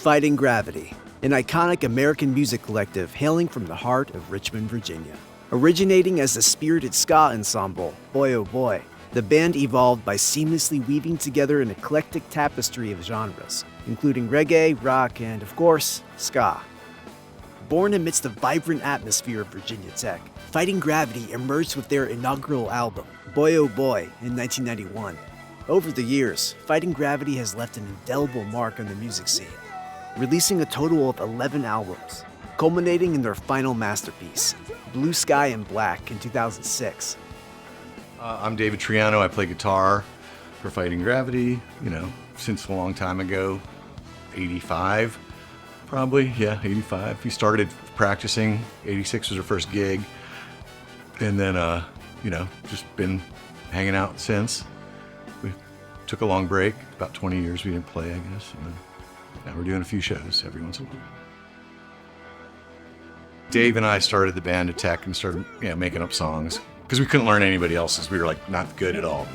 Fighting Gravity, an iconic American music collective hailing from the heart of Richmond, Virginia. Originating as a spirited ska ensemble, Boy Oh Boy, the band evolved by seamlessly weaving together an eclectic tapestry of genres, including reggae, rock, and, of course, ska. Born amidst the vibrant atmosphere of Virginia Tech, Fighting Gravity emerged with their inaugural album, Boy Oh Boy, in 1991. Over the years, Fighting Gravity has left an indelible mark on the music scene, releasing a total of 11 albums, culminating in their final masterpiece, Blue Sky and Black, in 2006. I'm David Triano. I play guitar for Fighting Gravity, since a long time ago, 85 probably, 85. We started practicing, 86 was our first gig, and then, just been hanging out since. We took a long break, about 20 years we didn't play, I guess. Now we're doing a few shows every once in a while. Dave and I started the band at Tech and started making up songs because we couldn't learn anybody else's. We were not good at all.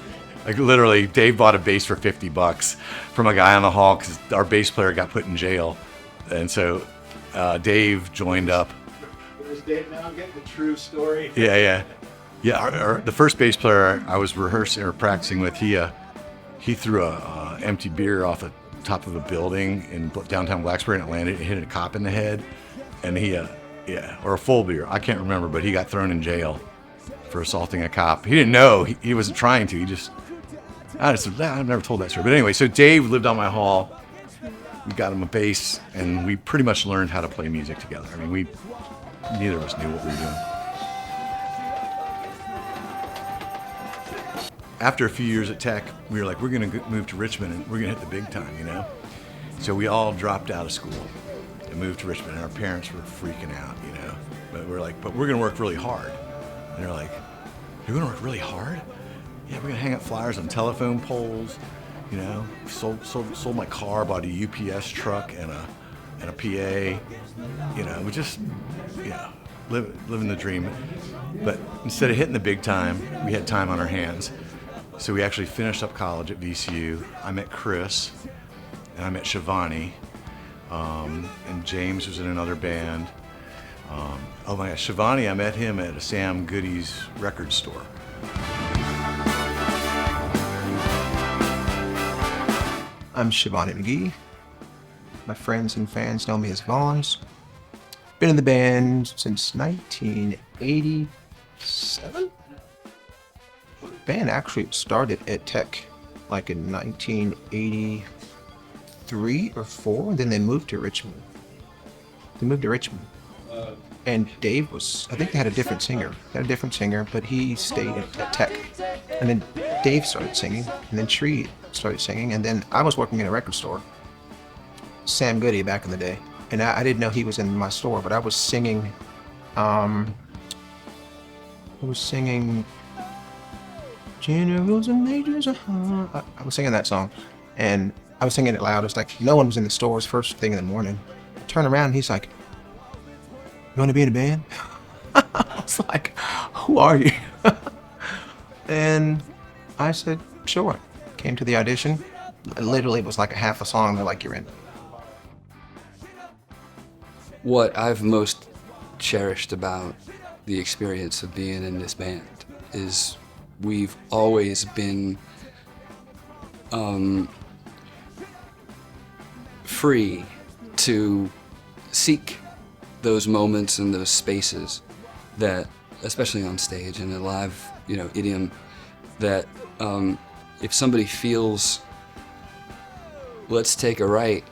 Literally, Dave bought a bass for $50 from a guy on the hall because our bass player got put in jail. And so Dave joined up. There's Dave now getting the true story. Yeah. The first bass player I was rehearsing or practicing with, he threw a empty beer off the top of a building in downtown Blacksburg, and it landed. It hit a cop in the head, and or a full beer. I can't remember, but he got thrown in jail for assaulting a cop. He didn't know. He wasn't trying to. I've never told that story. But anyway, so Dave lived on my hall. We got him a bass, and we pretty much learned how to play music together. Neither of us knew what we were doing. After a few years at Tech, we were like, we're going to move to Richmond and we're going to hit the big time, So we all dropped out of school and moved to Richmond, and our parents were freaking out, But we're like, but we're going to work really hard. And they're like, you're going to work really hard? Yeah, we're going to hang up flyers on telephone poles, sold my car, bought a UPS truck and a PA, we just, living the dream. But instead of hitting the big time, we had time on our hands. So we actually finished up college at VCU. I met Chris, and I met Shivani, and James was in another band. Oh my gosh, Shivani, I met him at a Sam Goody's record store. I'm Shivani McGee. My friends and fans know me as Vons. Been in the band since 1987. The band actually started at Tech in 1983 or 4, and then they moved to Richmond. And Dave I think they had a different singer. But he stayed at Tech. And then Dave started singing, and then Tree started singing, and then I was working in a record store. Sam Goody back in the day. And I didn't know he was in my store, but I was singing, Generals and Majors, I was singing that song, and I was singing it loud. It's like no one was in the stores first thing in the morning. I turn around, and he's like, you want to be in a band? I was like, who are you? And I said, sure. Came to the audition. Literally, it was like a half a song. They're like, you're in. What I've most cherished about the experience of being in this band is we've always been free to seek those moments and those spaces that, especially on stage in a live, idiom, that if somebody feels, let's take a right,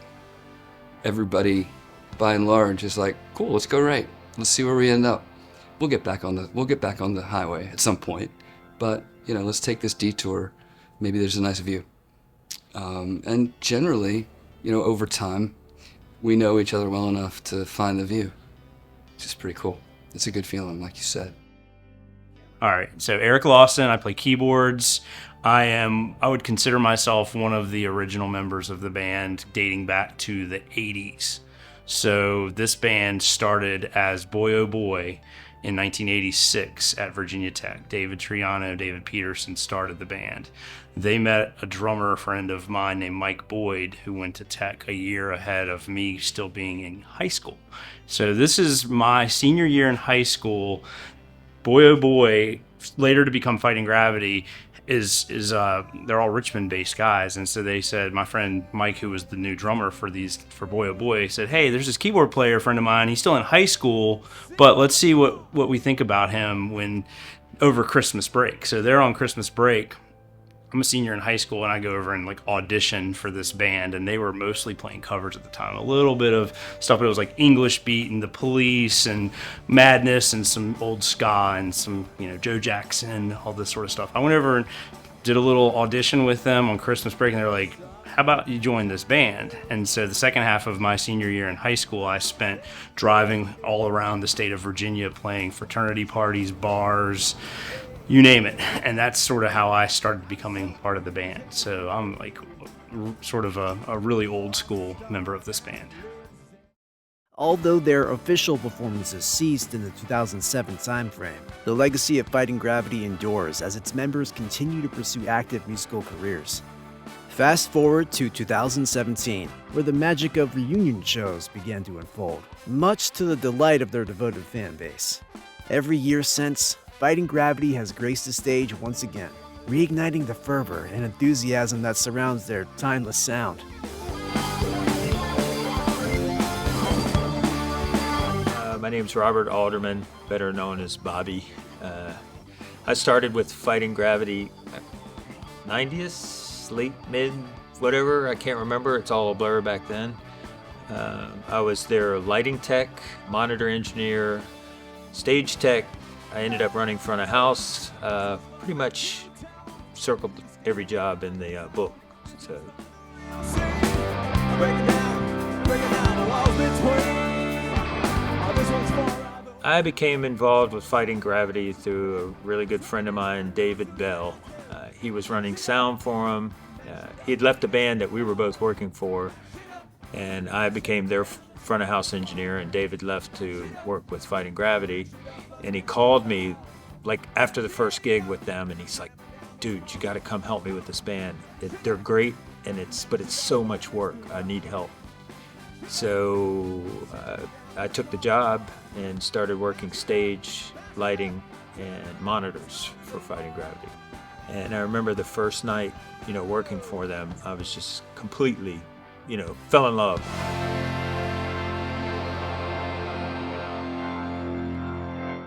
everybody by and large is like, cool, let's go right. Let's see where we end up. We'll get back on the highway at some point, but let's take this detour. Maybe there's a nice view. And generally, over time, we know each other well enough to find the view. It's just pretty cool. It's a good feeling, like you said. All right, so Eric Lawson, I play keyboards. I would consider myself one of the original members of the band dating back to the 80s. So this band started as Boy Oh Boy in 1986 at Virginia Tech. David Triano, David Peterson started the band. They met a drummer friend of mine named Mike Boyd, who went to Tech a year ahead of me still being in high school. So this is my senior year in high school. Boy Oh Boy, later to become Fighting Gravity, they're all Richmond based guys. And so they said, my friend Mike, who was the new drummer for Boy Oh Boy, said, hey, there's this keyboard player friend of mine, he's still in high school, but let's see what we think about him when over Christmas break. So they're on Christmas break. I'm a senior in high school, and I go over and like audition for this band, and they were mostly playing covers at the time. A little bit of stuff, but it was like English Beat and The Police and Madness and some old ska and some, Joe Jackson, all this sort of stuff. I went over and did a little audition with them on Christmas break, and they were like, how about you join this band? And so the second half of my senior year in high school, I spent driving all around the state of Virginia playing fraternity parties, bars, you name it. And that's sort of how I started becoming part of the band. So I'm like sort of a really old school member of this band. Although their official performances ceased in the 2007 timeframe, the legacy of Fighting Gravity endures as its members continue to pursue active musical careers. Fast forward to 2017, where the magic of reunion shows began to unfold, much to the delight of their devoted fan base. Every year since, Fighting Gravity has graced the stage once again, reigniting the fervor and enthusiasm that surrounds their timeless sound. My name's Robert Alderman, better known as Bobby. I started with Fighting Gravity 90s, late, mid, whatever, I can't remember. It's all a blur back then. I was their lighting tech, monitor engineer, stage tech. I ended up running front of house, pretty much circled every job in the book. So. I became involved with Fighting Gravity through a really good friend of mine, David Bell. He was running sound for him. He'd left a band that we were both working for, and I became their front of house engineer, and David left to work with Fighting Gravity. And he called me like after the first gig with them, and he's like, dude, you got to come help me with this band. They're great, but it's so much work. I need help. So I took the job and started working stage, lighting, and monitors for Fighting Gravity. And I remember the first night, working for them, I was just completely, fell in love.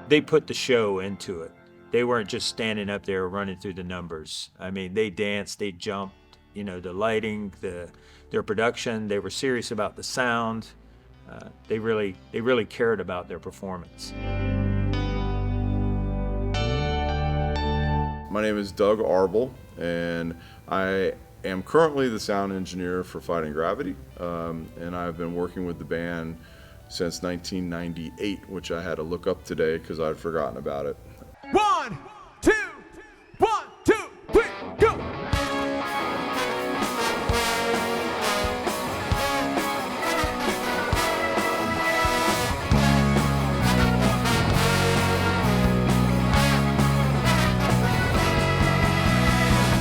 They put the show into it. They weren't just standing up there running through the numbers. I mean, they danced, they jumped, the lighting, their production. They were serious about the sound. They really cared about their performance. My name is Doug Arbel, and I am currently the sound engineer for Fighting Gravity, and I've been working with the band since 1998, which I had to look up today because I'd forgotten about it. 1, 2, 1, 2, 3, go!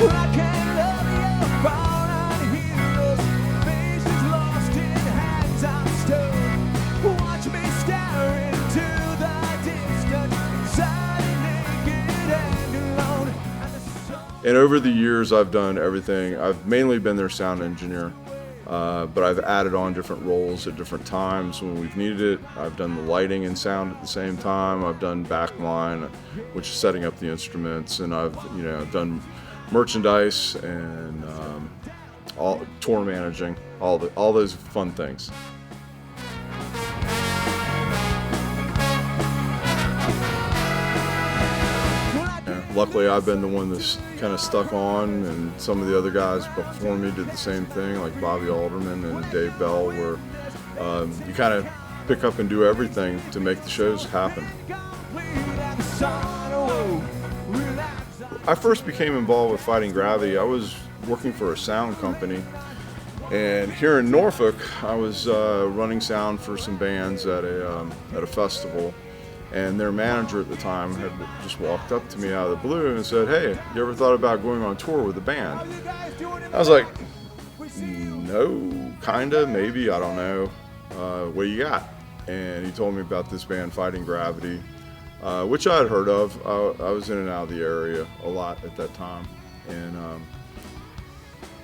I can't love you, fallen heroes, faces lost in hands on stone. Watch me stare into the distance, silent, naked and alone. And over the years, I've done everything. I've mainly been their sound engineer, but I've added on different roles at different times when we've needed it. I've done the lighting and sound at the same time. I've done backline, which is setting up the instruments, and I've done merchandise and all tour managing, all those fun things. Luckily, I've been the one that's kind of stuck on, and some of the other guys before me did the same thing, like Bobby Alderman and Dave Bell, where you kind of pick up and do everything to make the shows happen. I first became involved with Fighting Gravity. I was working for a sound company, And here in Norfolk, I was running sound for some bands at a festival, and their manager at the time had just walked up to me out of the blue and said, "Hey, you ever thought about going on tour with the band?" I was like, "No, kinda, maybe, I don't know. What do you got?" And he told me about this band, Fighting Gravity, which I had heard of. I was in and out of the area a lot at that time, and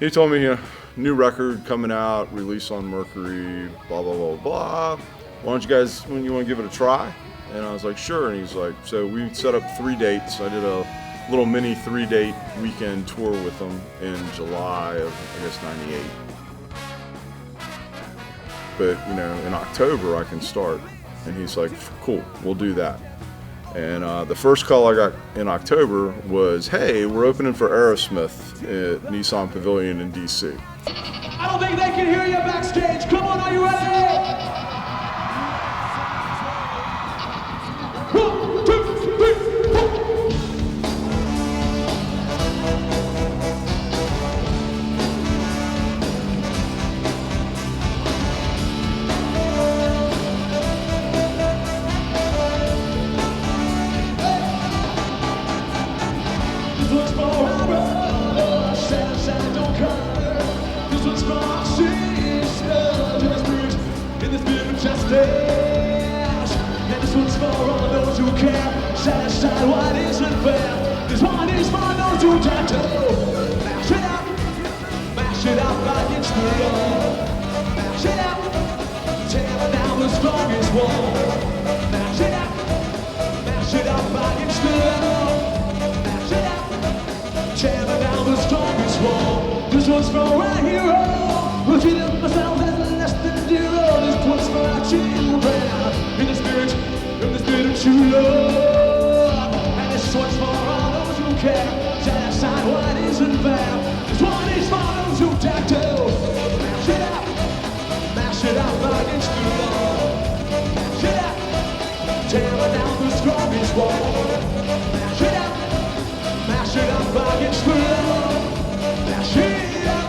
he told me, new record coming out, release on Mercury, blah, blah, blah, blah. Why don't you guys, when you want to give it a try? And I was like, sure. And he's like, so we set up 3 dates. I did a little mini 3-date weekend tour with them in July of, I guess, 98. But, in October I can start. And he's like, cool, we'll do that. And the first call I got in October was, hey, we're opening for Aerosmith at Nissan Pavilion in DC. I don't think they can hear you backstage. Come on, are you ready? 1, 2, 3, 4. This one's for our brother, sad, don't cry. This one's for our sisters in the spirit of justice. And this one's for all those who care. Sad, what isn't fair. This one is for those who dare to mash it up against the wall. Mash it up, tear down the strongest wall. Mash it up against the wall. Mash it up, tear down the strongest wall. This one's for our hero, who treated themselves as less than zero. This one's for our children, in the spirit of true love. And this one's for all those who care, set aside what isn't fair. This one is for those who dare to mash it up against the wall. Mash it up, tear down the strongest wall. Mash it up against the wall. Mash it up,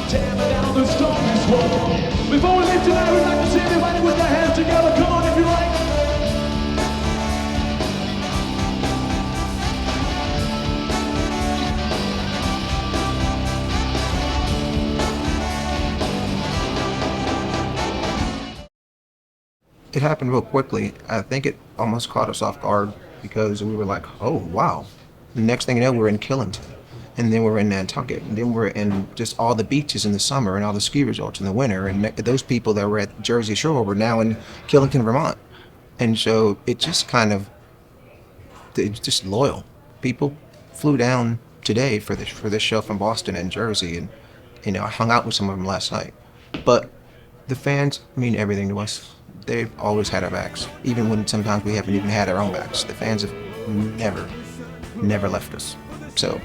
tear down the strongest wall. Before we leave tonight, we'd like to see everybody with their hands together. Come on if you like. It happened real quickly. I think it almost caught us off guard because we were like, oh, wow. The next thing you know, we're in Killington. And then we're in Nantucket. And then we're in just all the beaches in the summer and all the ski resorts in the winter. And those people that were at Jersey Shore were now in Killington, Vermont. And so it just kind of, it's just loyal. People flew down today for this show from Boston and Jersey. And, I hung out with some of them last night. But the fans mean everything to us. They've always had our backs, even when sometimes we haven't even had our own backs. The fans have never left us. So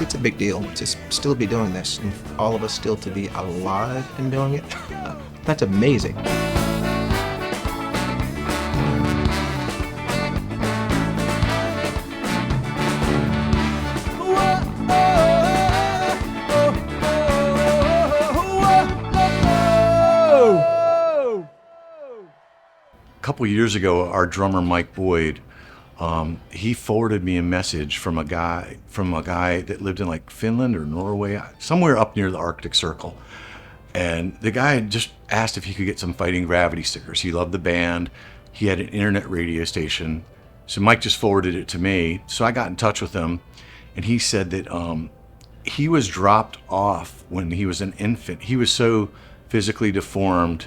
it's a big deal to still be doing this, and all of us still to be alive and doing it. That's amazing. A couple years ago, our drummer Mike Boyd, he forwarded me a message from a guy that lived in like Finland or Norway, somewhere up near the Arctic Circle. And the guy had just asked if he could get some Fighting Gravity stickers. He loved the band. He had an internet radio station. So Mike just forwarded it to me. So I got in touch with him, and he said that he was dropped off when he was an infant. He was so physically deformed.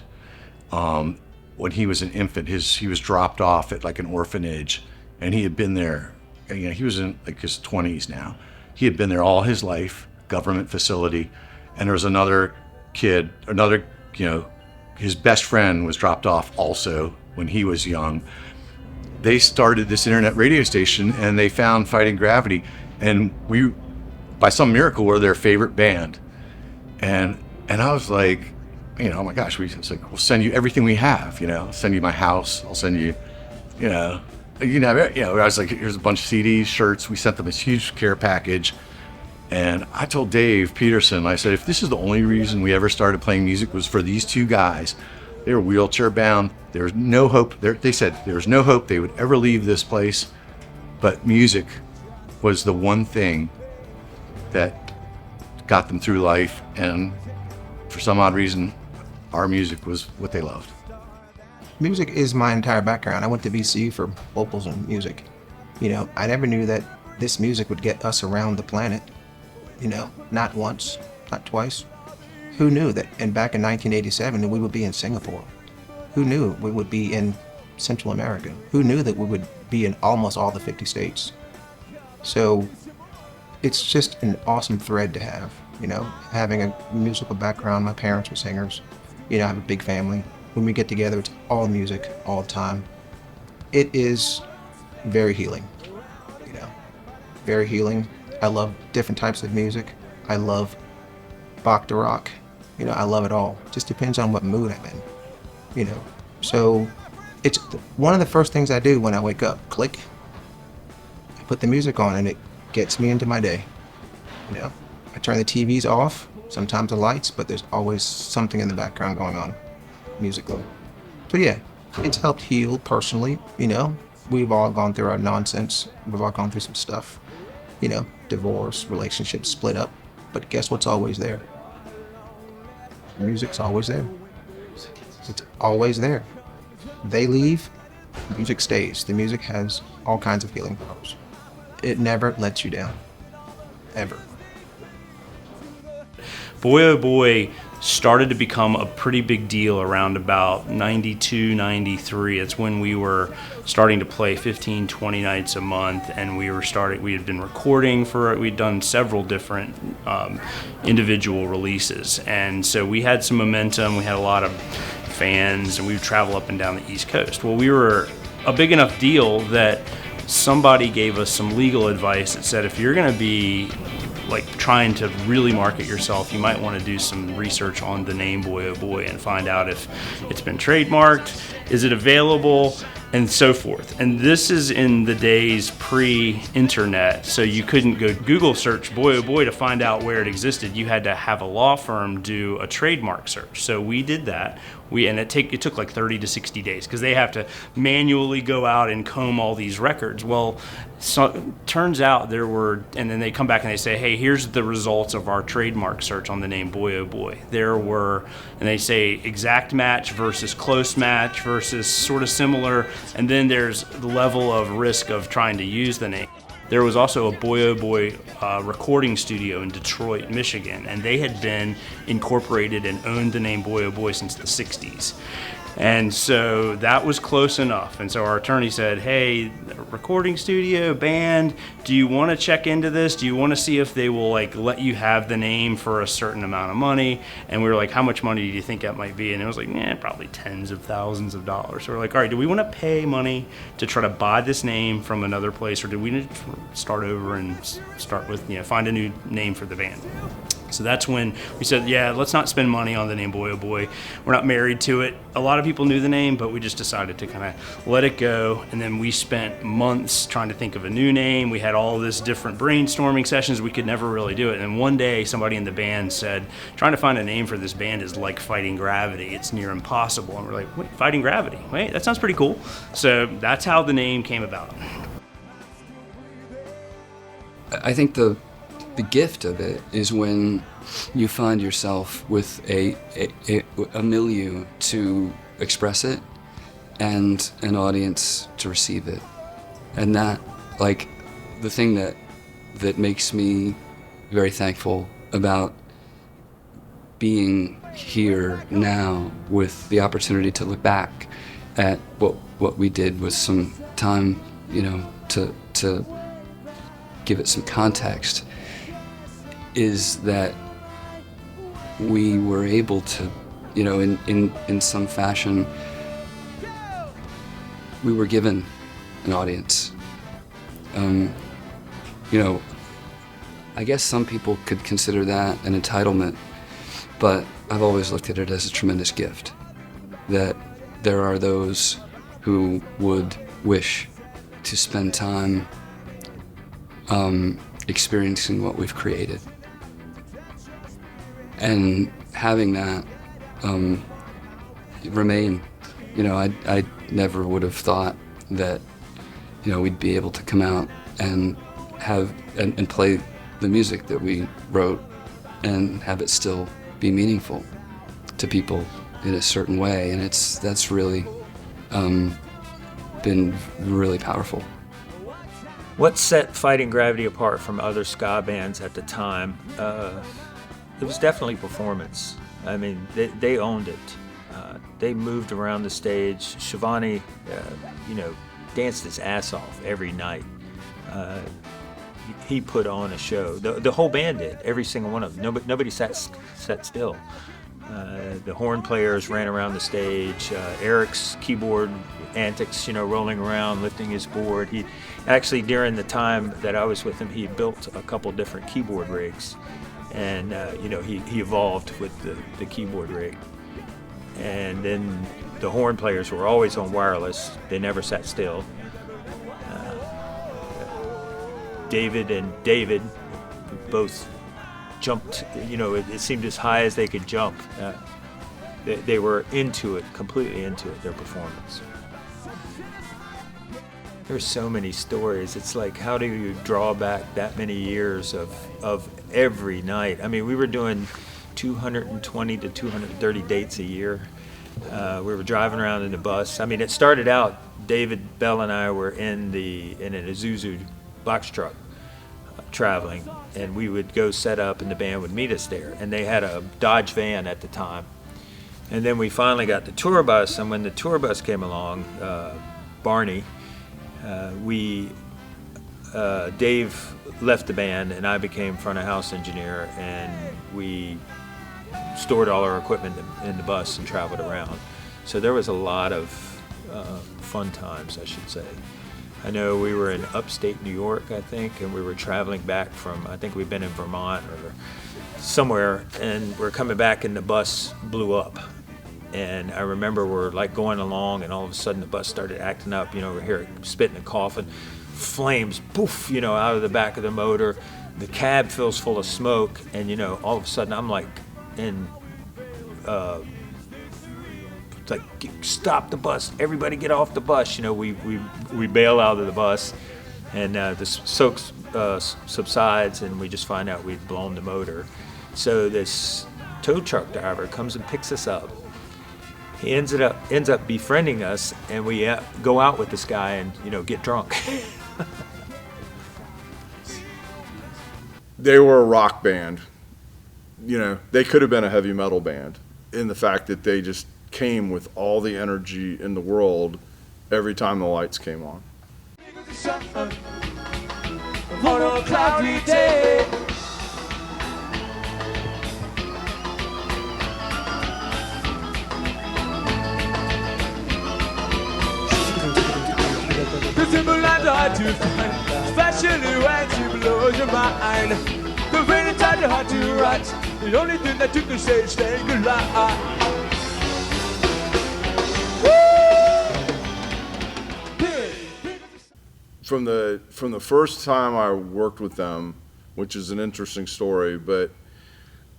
When he was an infant, he was dropped off at like an orphanage, and he had been there. He was in like his 20s now. He had been there all his life, government facility, and there was another kid, his best friend was dropped off also when he was young. They started this internet radio station, and they found Fighting Gravity, and we, by some miracle, were their favorite band. And I was like, oh my gosh, it's like, we'll send you everything we have, I'll send you my house, I'll send you, I was like, here's a bunch of CDs, shirts. We sent them this huge care package. And I told Dave Peterson, I said, if this is the only reason we ever started playing music was for these two guys, they were wheelchair bound. There was no hope. They said there was no hope they would ever leave this place. But music was the one thing that got them through life. And for some odd reason, our music was what they loved. Music is my entire background. I went to VCU for vocals and music. You know, I never knew that this music would get us around the planet. You know, not once, not twice. Who knew that back in 1987 that we would be in Singapore? Who knew we would be in Central America? Who knew that we would be in almost all the 50 states? So it's just an awesome thread to have, you know, having a musical background. My parents were singers. You know, I have a big family. When we get together, it's all music, all the time. It is very healing, you know, very healing. I love different types of music. I love Bach to rock. You know, I love it all. Just depends on what mood I'm in, you know. So it's one of the first things I do when I wake up. Click. I put the music on and it gets me into my day. You know, I turn the TVs off, sometimes the lights, but there's always something in the background going on musically. So yeah, it's helped heal personally, you know. We've all gone through our nonsense. We've all gone through some stuff. You know, divorce, relationships, split up. But guess what's always there? Music's always there. It's always there. They leave, music stays. The music has all kinds of healing powers. It never lets you down. Ever. Boy Oh Boy started to become a pretty big deal around about 92, 93. It's when we were starting to play 15, 20 nights a month, and we had been recording we'd done several different individual releases. And so we had some momentum, we had a lot of fans, and we would travel up and down the East Coast. Well, we were a big enough deal that somebody gave us some legal advice that said, if you're going to be like trying to really market yourself, you might want to do some research on the name Boy Oh Boy and find out if it's been trademarked, is it available, and so forth. And this is in the days pre-internet, so you couldn't go Google search Boy Oh Boy to find out where it existed. You had to have a law firm do a trademark search. So we did that. It took like 30 to 60 days because they have to manually go out and comb all these records. Well, so turns out and then they come back and they say, hey, here's the results of our trademark search on the name Boy Oh Boy. And they say exact match versus close match versus sort of similar, and then there's the level of risk of trying to use the name. There was also a Boy Oh Boy recording studio in Detroit, Michigan, and they had been incorporated and owned the name Boy Oh Boy since the 60s. And so that was close enough. And so our attorney said, hey, recording studio, band, do you want to check into this? Do you want to see if they will let you have the name for a certain amount of money? And we were like, how much money do you think that might be? And it was like, probably tens of thousands of dollars. So we're like, all right, do we want to pay money to try to buy this name from another place, or do we need to start over and start with, find a new name for the band? So that's when we said, let's not spend money on the name Boy Oh Boy. We're not married to it. A lot of people knew the name, but we just decided to kind of let it go. And then we spent months trying to think of a new name. We had all this different brainstorming sessions. We could never really do it. And one day somebody in the band said, trying to find a name for this band is like fighting gravity. It's near impossible. And we're like, wait, fighting gravity? Wait, that sounds pretty cool. So that's how the name came about. I think the gift of it is when you find yourself with a milieu to express it and an audience to receive it. And that, the thing that makes me very thankful about being here now with the opportunity to look back at what we did with some time, to give it some context, is that we were able to, in some fashion, we were given an audience. I guess some people could consider that an entitlement, but I've always looked at it as a tremendous gift, that there are those who would wish to spend time experiencing what we've created. And having that remain, I never would have thought that, we'd be able to come out and have and play the music that we wrote and have it still be meaningful to people in a certain way, and that's really been really powerful. What set Fighting Gravity apart from other ska bands at the time? It was definitely performance. I mean, they owned it. They moved around the stage. Shivani, danced his ass off every night. He put on a show. The whole band did. Every single one of them. Nobody sat still. The horn players ran around the stage. Eric's keyboard antics, rolling around, lifting his board. He actually, during the time that I was with him, he built a couple different keyboard rigs, and he evolved with the keyboard rig. And then the horn players were always on wireless. They never sat still. David and David both jumped, it seemed as high as they could jump. They were into it, completely into it, their performance. There's so many stories. It's like, how do you draw back that many years of every night? I mean, we were doing 220 to 230 dates a year. We were driving around in the bus. I mean, it started out, David Bell and I were in an Isuzu box truck traveling, and we would go set up and the band would meet us there. And they had a Dodge van at the time. And then we finally got the tour bus, and when the tour bus came along, Barney, Dave left the band and I became front of house engineer, and we stored all our equipment in the bus and traveled around. So there was a lot of fun times, I should say. I know we were in upstate New York, I think, and we were traveling back from, I think we'd been in Vermont or somewhere, and we're coming back and the bus blew up. And I remember we're like going along, and all of a sudden the bus started acting up, we're hearing spitting and coughing, flames, poof, out of the back of the motor. The cab fills full of smoke, and all of a sudden I'm like it's like, stop the bus, everybody get off the bus. We bail out of the bus, and the smoke subsides, and we just find out we've blown the motor. So this tow truck driver comes and picks us up. He ends up befriending us, and we go out with this guy and get drunk. They were a rock band. They could have been a heavy metal band, in the fact that they just came with all the energy in the world every time the lights came on. On a cloudy day, the simple and hard to find, especially when she blows your mind. The rainy time is hard to write, the only thing that you can say is saying goodbye. From the first time I worked with them, which is an interesting story, but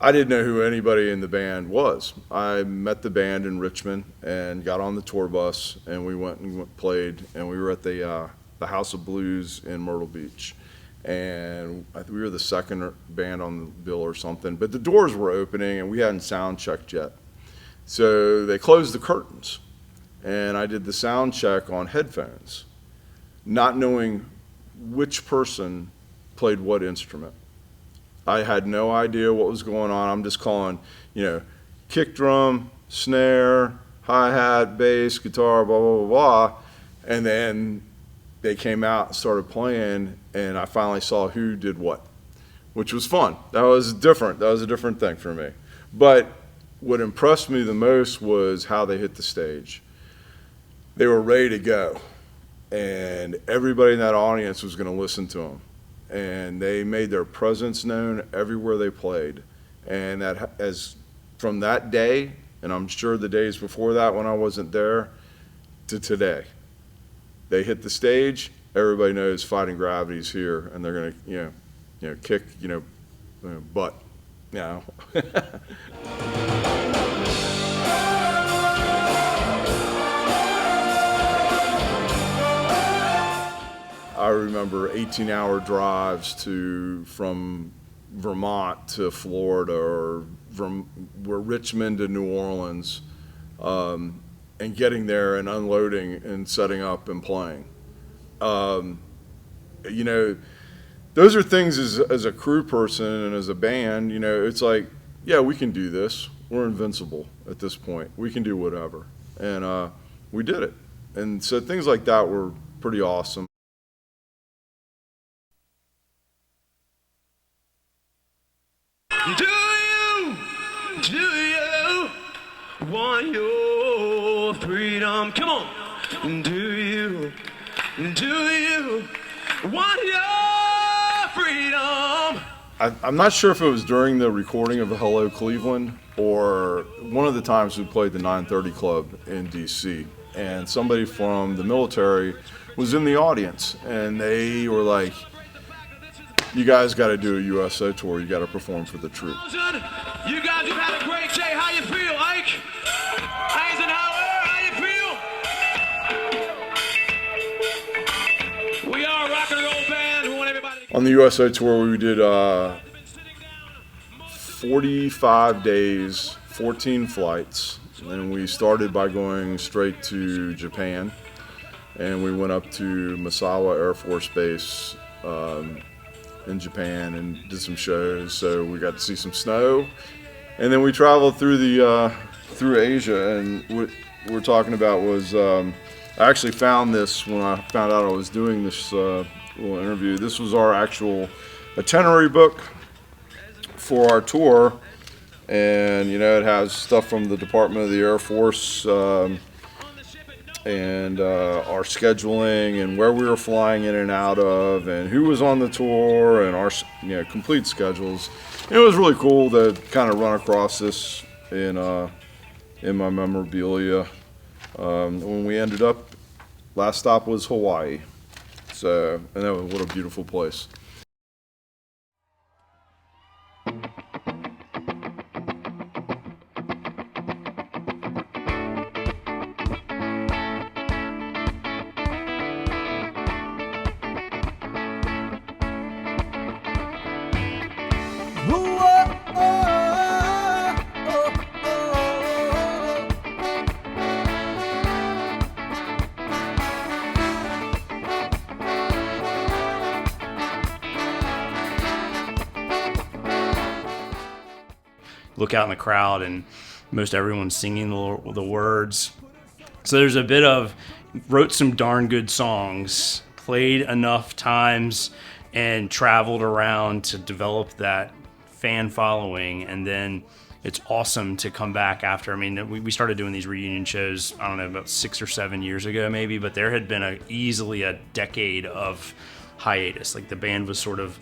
I didn't know who anybody in the band was. I met the band in Richmond and got on the tour bus, and we went and played, and we were at the House of Blues in Myrtle Beach. And we were the second band on the bill or something, but the doors were opening and we hadn't sound checked yet. So they closed the curtains, and I did the sound check on headphones, not knowing which person played what instrument. I had no idea what was going on. I'm just calling, kick drum, snare, hi-hat, bass, guitar, blah, blah, blah, blah. And then they came out and started playing, and I finally saw who did what, which was fun. That was different. That was a different thing for me. But what impressed me the most was how they hit the stage. They were ready to go, and everybody in that audience was going to listen to them. And they made their presence known everywhere they played. And that, as from that day, and I'm sure the days before that when I wasn't there, to today, they hit the stage, everybody knows Fighting Gravity's here, and they're going to, kick, butt, I remember 18-hour drives from Vermont to Florida, or from Richmond to New Orleans, and getting there and unloading and setting up and playing. Those are things as a crew person and as a band, it's like, yeah, we can do this. We're invincible at this point. We can do whatever. And we did it. And so things like that were pretty awesome. Do you want your freedom? Come on. Do you want your freedom? I'm not sure if it was during the recording of the Hello Cleveland or one of the times we played the 930 Club in DC, and somebody from the military was in the audience, and they were like, you guys got to do a USO tour. You got to perform for the troops. You guys have had a great day. How you feel, Ike? Eisenhower, how you feel? We are a rock and roll band. We want everybody to... On the USO tour, we did 45 days, 14 flights, and we started by going straight to Japan, and we went up to Misawa Air Force Base in Japan and did some shows, so we got to see some snow. And then we traveled through through Asia, and what we're talking about was, I actually found this when I found out I was doing this little interview. This was our actual itinerary book for our tour, and it has stuff from the Department of the Air Force, and our scheduling and where we were flying in and out of and who was on the tour and our complete schedules. It was really cool to kind of run across this in my memorabilia. When we ended up, last stop was Hawaii. So, and what a beautiful place. Look out in the crowd and most everyone's singing the words. So there's a bit of, wrote some darn good songs, played enough times and traveled around to develop that fan following, and then it's awesome to come back after. I mean, we started doing these reunion shows, I don't know, about 6 or 7 years ago maybe, but there had been easily a decade of hiatus. Like the band was sort of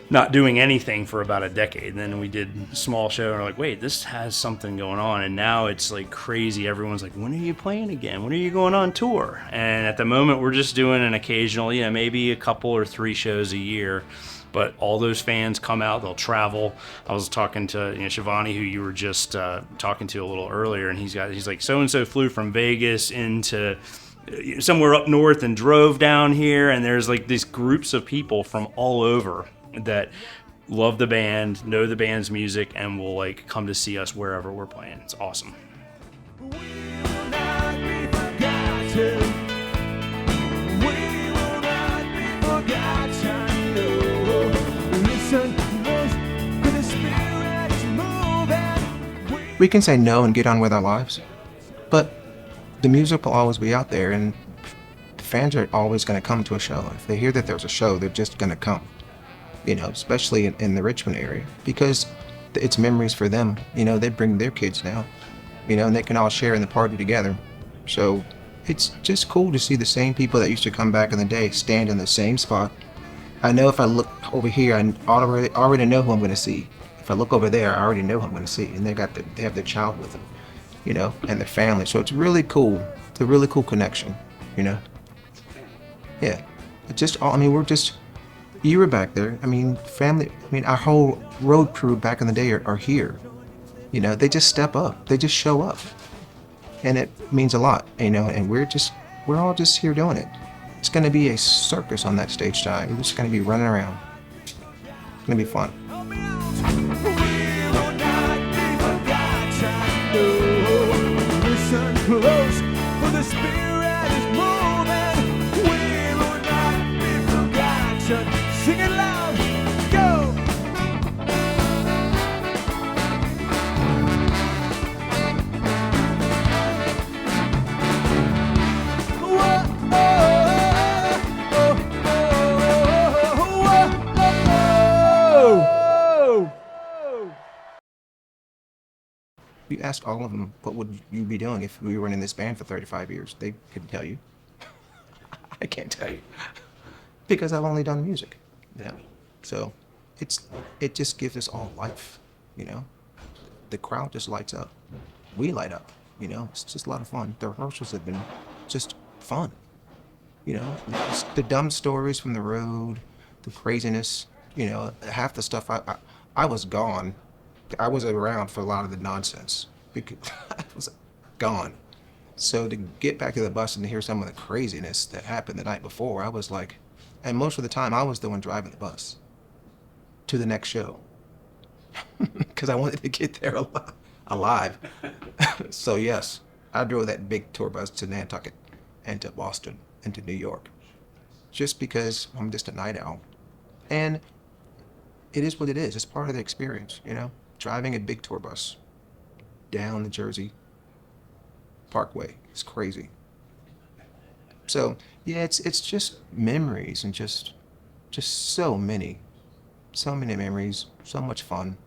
not doing anything for about a decade, and then we did a small show and we're like, wait, this has something going on, and now it's like crazy. Everyone's like, when are you playing again? When are you going on tour? And at the moment we're just doing an occasional, maybe a couple or 3 shows a year, but all those fans come out, they'll travel. I was talking to Shivani, who you were just talking to a little earlier, and he's like, so-and-so flew from Vegas into somewhere up north and drove down here, and there's like these groups of people from all over that love the band, know the band's music, and will like come to see us wherever we're playing. It's awesome. We will not be forgotten. We will not be forgotten. No. Listen close to the Spirit's moving. We can say no and get on with our lives, but the music will always be out there, and fans are always going to come to a show. If they hear that there's a show, they're just going to come. Especially in the Richmond area, because it's memories for them. They bring their kids now, and they can all share in the party together. So it's just cool to see the same people that used to come back in the day stand in the same spot. I know if I look over here, I already know who I'm going to see. If I look over there, I already know who I'm going to see, and they have their child with them, and their family. So it's really cool. It's a really cool connection, Yeah. It's just we're You were back there. I mean, family. I mean, our whole road crew back in the day are here. You know, they just step up. They just show up, and it means a lot. You know, and we're all just here doing it. It's going to be a circus on that stage side. We're just going to be running around. It's going to be fun. Help me out. We will not be forgotten. No. Listen close, for the spirit is moving. We will not be forgotten. Sing it loud. Go. You ask all of them, what would you be doing if we were in this band for 35 years? They couldn't tell you. I can't tell you. Because I've only done music, you know? So it just gives us all life, you know? The crowd just lights up. We light up, you know? It's just a lot of fun. The rehearsals have been just fun, you know? Just the dumb stories from the road, the craziness, you know? Half the stuff, I was gone. I was around for a lot of the nonsense because I was gone. So to get back to the bus and to hear some of the craziness that happened the night before, I was like, and most of the time I was the one driving the bus to the next show because I wanted to get there alive. So yes, I drove that big tour bus to Nantucket and to Boston and to New York just because I'm just a night owl. And it is what it is. It's part of the experience, you know? Driving a big tour bus down the Jersey Parkway. It's crazy. So yeah, it's just memories and just so many memories, so much fun.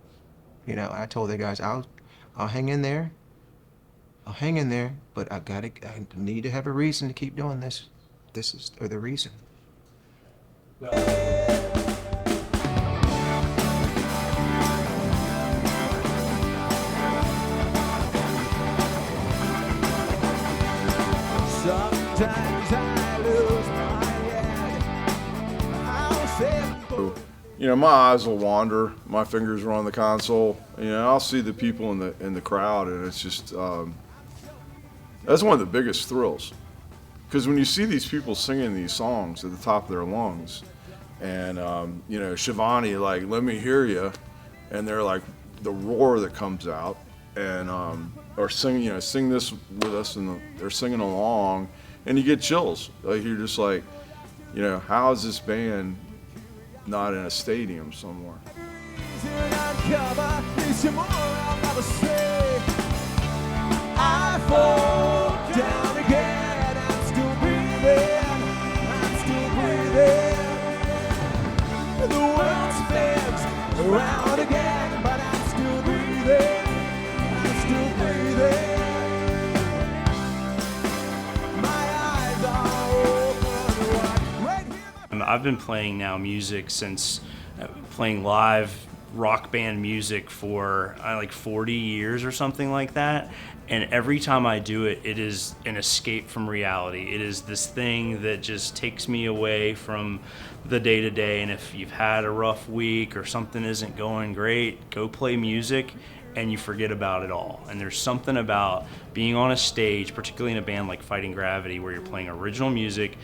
You know, I told the guys I'll hang in there. I'll hang in there, but I need to have a reason to keep doing this. This is the reason. Sometimes I lose my head. I'll say, You know, my eyes will wander. My fingers are on the console. You know, I'll see the people in the crowd, and it's just that's one of the biggest thrills. Because when you see these people singing these songs at the top of their lungs, and you know, Shivani, like, let me hear you, and they're like the roar that comes out, and or sing, you know, sing this with us, and they're singing along, and you get chills. Like, you're just like, you know, how is this band not in a stadium somewhere? I fall down again. I'm still breathing. I'm still breathing. The world spins around again, but I'm still breathing. I'm still breathing. My eyes are open wide. Right here, I've been playing now music since playing live rock band music for like 40 years or something like that. And every time I do it, it is an escape from reality. It is this thing that just takes me away from the day-to-day. And if you've had a rough week or something isn't going great, go play music and you forget about it all. And there's something about being on a stage, particularly in a band like Fighting Gravity, where you're playing original music.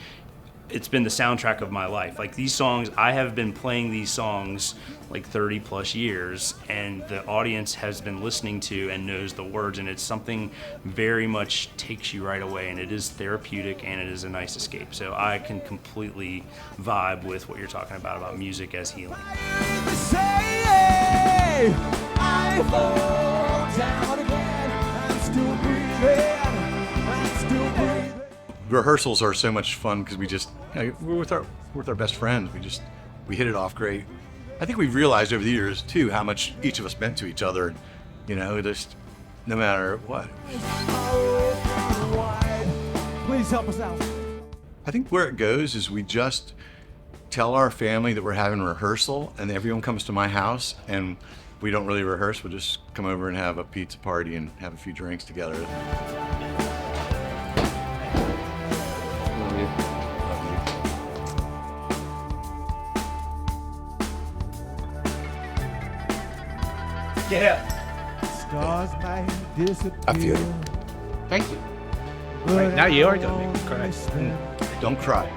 It's been the soundtrack of my life. Like, these songs, I have been playing these songs like 30 plus years, and the audience has been listening to and knows the words, and it's something very much takes you right away, and it is therapeutic and it is a nice escape. So I can completely vibe with what you're talking about music as healing. I fall down again. I'm still breathing. I'm still breathing. Rehearsals are so much fun because we just, you know, we're with our best friends. We hit it off great. I think we've realized over the years too how much each of us meant to each other. You know, just no matter what. Please help us out. I think where it goes is we just tell our family that we're having rehearsal, and everyone comes to my house, and we don't really rehearse. We'll just come over and have a pizza party and have a few drinks together. Get out. Stars might disappear. I feel you. Thank you. Right, now you are gonna make me cry. Don't cry.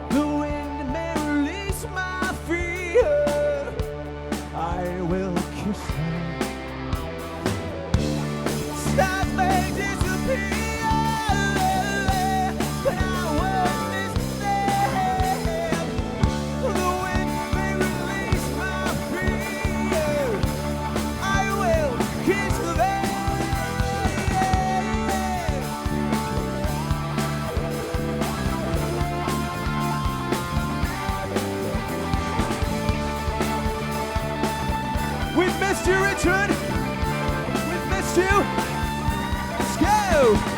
The wind may release my fear. I will kiss her. Stars may disappear, but I will miss them. The wind may release my fear. I will kiss them. We've missed you, Richard. We've missed you. Let's go.